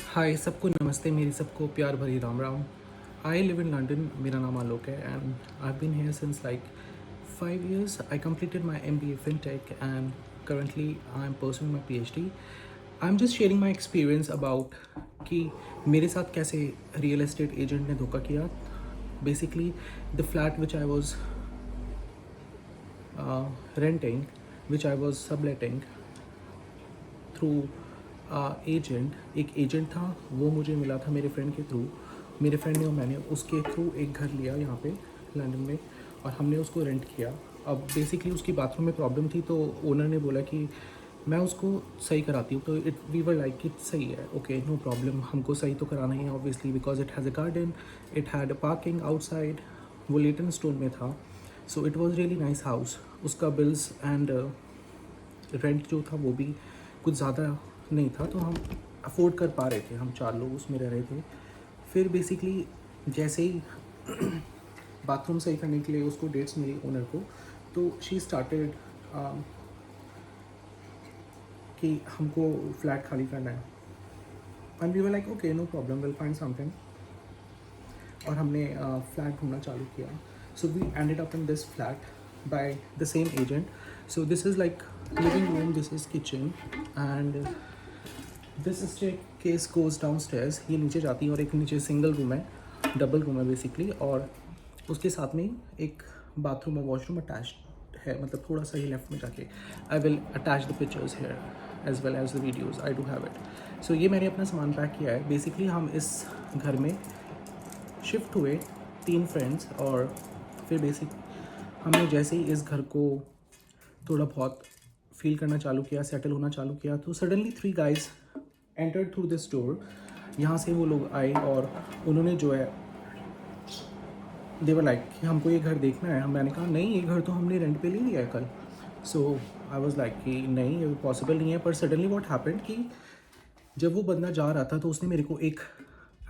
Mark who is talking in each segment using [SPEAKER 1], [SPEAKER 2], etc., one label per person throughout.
[SPEAKER 1] हाय सबको नमस्ते, मेरी सबको प्यार भरी Ram Ram. I live in London, मेरा नाम आलोक है and I been here since like 5 years. I completed my MBA FinTech and currently I am pursuing my PhD. I am just sharing my experience about कि मेरे साथ कैसे रियल एस्टेट एजेंट ने धोखा किया। Basically the flat which I was renting, which I was subletting through agent, एक agent था वो मुझे मिला था मेरे फ्रेंड के थ्रू। मेरे फ्रेंड ने और मैंने उसके थ्रू एक घर लिया यहाँ पे लंदन में और हमने उसको रेंट किया। अब बेसिकली उसकी बाथरूम में प्रॉब्लम थी तो ओनर ने बोला कि मैं उसको सही कराती हूँ। तो इट वी वर लाइक कि सही है, ओके नो प्रॉब्लम, हमको सही तो कराना ही है obviously because it has a garden, it had a parking outside. वो लेटन स्टोन में था, so it was really nice house. उसका बिल्स एंड रेंट जो था वो भी कुछ ज़्यादा नहीं था, तो हम अफोर्ड कर पा रहे थे, हम 4 लोग उसमें रह रहे थे। फिर बेसिकली जैसे ही बाथरूम सही करने के लिए उसको डेट्स मिली ओनर को, तो शी स्टार्टेड कि हमको फ्लैट खाली करना है and we were like okay no problem, will find something. और हमने फ्लैट ढूंढना चालू किया। So we ended up in this flat by the same agent. So this is like living room, this is kitchen and this staircase goes downstairs. ये नीचे जाती है और एक नीचे सिंगल रूम है, डबल रूम है बेसिकली, और उसके साथ में एक बाथरूम और वॉशरूम अटैच्ड है, मतलब थोड़ा सा ही लेफ्ट में जाके। I will attach the pictures here as well as the videos, I do have it. So ये मैंने अपना सामान पैक किया है। बेसिकली हम इस घर में शिफ्ट हुए 3 फ्रेंड्स, और फिर बेसिक हमने जैसे ही इस घर को थोड़ा बहुत फील करना चालू किया, सेटल होना चालू किया, तो suddenly 3 guys entered through this door. यहाँ से वो लोग आए और उन्होंने जो है देवर लाइक कि हमको ये घर देखना है। मैंने कहा नहीं, ये घर तो हमने रेंट पे ले लिया है कल। सो आई वॉज लाइक कि नहीं, ये पॉसिबल नहीं है। पर सडनली वॉट हैपेंड कि जब वो बंदा जा रहा था तो उसने मेरे को एक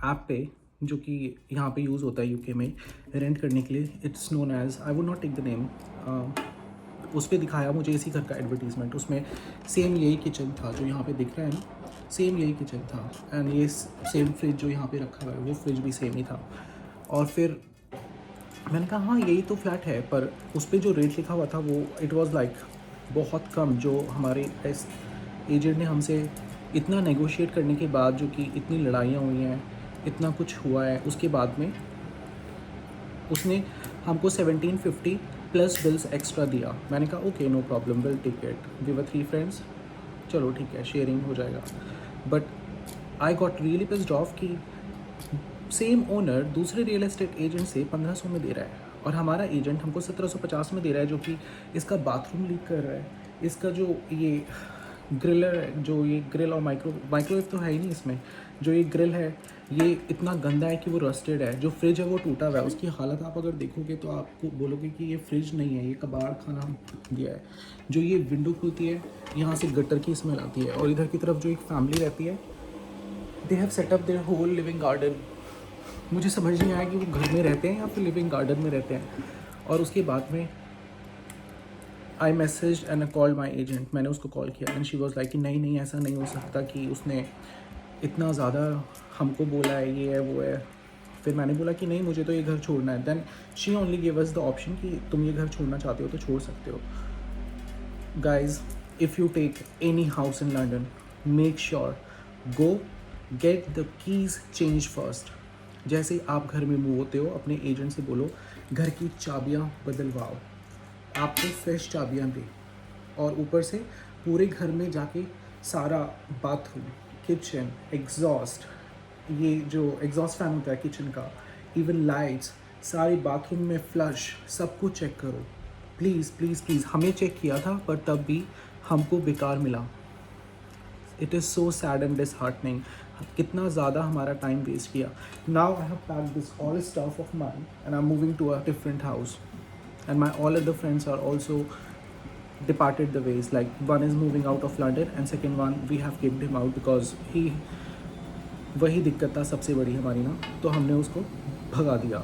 [SPEAKER 1] ऐप पे, जो कि यहाँ पे यूज़ होता है यूके में रेंट करने के लिए, it's known as, I would not take the name, उस पर दिखाया मुझे इसी घर का एडवर्टीजमेंट। उसमें सेम यही किचन था जो यहाँ पे दिख रहा है ना, सेम यही किचन था एंड ये सेम फ्रिज जो यहाँ पे रखा हुआ है वो फ्रिज भी सेम ही था। और फिर मैंने कहा हाँ यही तो फ्लैट है, पर उस पर जो रेट लिखा हुआ था वो इट वाज लाइक बहुत कम। जो हमारे इस एजेंट ने हमसे इतना नेगोशिएट करने के बाद, जो कि इतनी लड़ाइयाँ हुई हैं, इतना कुछ हुआ है, उसके बाद में उसने हमको 1750 प्लस बिल्स एक्स्ट्रा दिया। मैंने कहा okay no problem, will take it, we were 3 friends, चलो ठीक है शेयरिंग हो जाएगा। But I got really pissed off कि सेम ओनर दूसरे रियल एस्टेट एजेंट से 1500 में दे रहा है और हमारा एजेंट हमको 1750 में दे रहा है, जो कि इसका बाथरूम लीक कर रहा है, इसका जो ये ग्रिलर है, जो ये ग्रिल और माइक्रोवेव तो है ही नहीं इसमें, जो ये ग्रिल है ये इतना गंदा है कि वो रस्टेड है, जो फ्रिज है वो टूटा हुआ है, उसकी हालत आप अगर देखोगे तो आपको बोलोगे कि ये फ्रिज नहीं है, ये कबाड़ खाना दिया है। जो ये विंडो खुलती है यहाँ से गटर की स्मेल आती है, और इधर की तरफ जो एक फैमिली रहती है, they have set up there whole living garden. मुझे समझ नहीं आया कि वो घर में रहते हैं या फिर लिविंग गार्डन में रहते हैं। और उसके बाद में I message and call my agent, मैंने उसको कॉल किया एंड शी वॉज लाइक कि नहीं नहीं ऐसा नहीं हो सकता कि उसने इतना ज़्यादा हमको बोला है, ये है वो है। फिर मैंने बोला कि नहीं मुझे तो ये घर छोड़ना है। Then she only give us the option कि तुम ये घर छोड़ना चाहते हो तो छोड़ सकते हो। Guys, if you take any house in London, make sure go get the keys change first. जैसे ही आप घर में मूव होते हो अपने एजेंट से बोलो घर की चाबियाँ बदलवाओ, आपको फ्रेश चाबियाँ दे। और ऊपर से पूरे घर में जाके सारा बाथरूम, किचन, एग्जॉस्ट, ये जो एग्जॉस्ट फैन होता है किचन का, इवन लाइट्स, सारे बाथरूम में फ्लश, सब कुछ चेक करो प्लीज़ प्लीज़ प्लीज़। हमें चेक किया था पर तब भी हमको बेकार मिला। It is so sad and disheartening, कितना ज़्यादा हमारा टाइम वेस्ट किया। Now I have packed this all stuff of mine and I am moving to a different house and my all other friends are also departed the ways. Like one is moving out of London and second one we have kicked him out because he, वही दिक्कत था सबसे बड़ी हमारी ना, तो हमने उसको भगा दिया।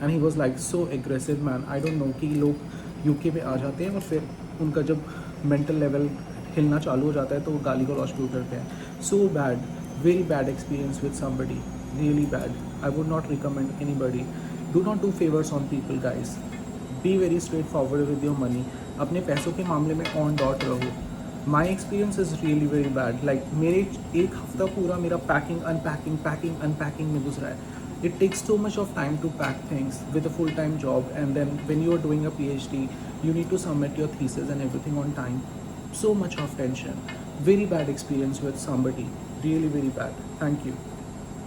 [SPEAKER 1] And he was like so aggressive man. I don't know कि लोग यूके में आ जाते हैं और फिर उनका जब मेंटल लेवल हिलना चालू हो जाता है तो वो गाली गलौज शुरू करते हैं। So bad. very bad experience with somebody, really bad. I would not recommend anybody. Do not do favors on people, guys. Be very straightforward with your money. अपने पैसों के मामले में ऑन डॉट रहो. My experience is really very bad. Like मेरे एक हफ्ता पूरा मेरा पैकिंग में गुजरा है. It takes so much of time to pack things with a full-time job, and then when you are doing a PhD, you need to submit your thesis and everything on time. So much of tension. Very bad experience with somebody. Really very bad. Thank you.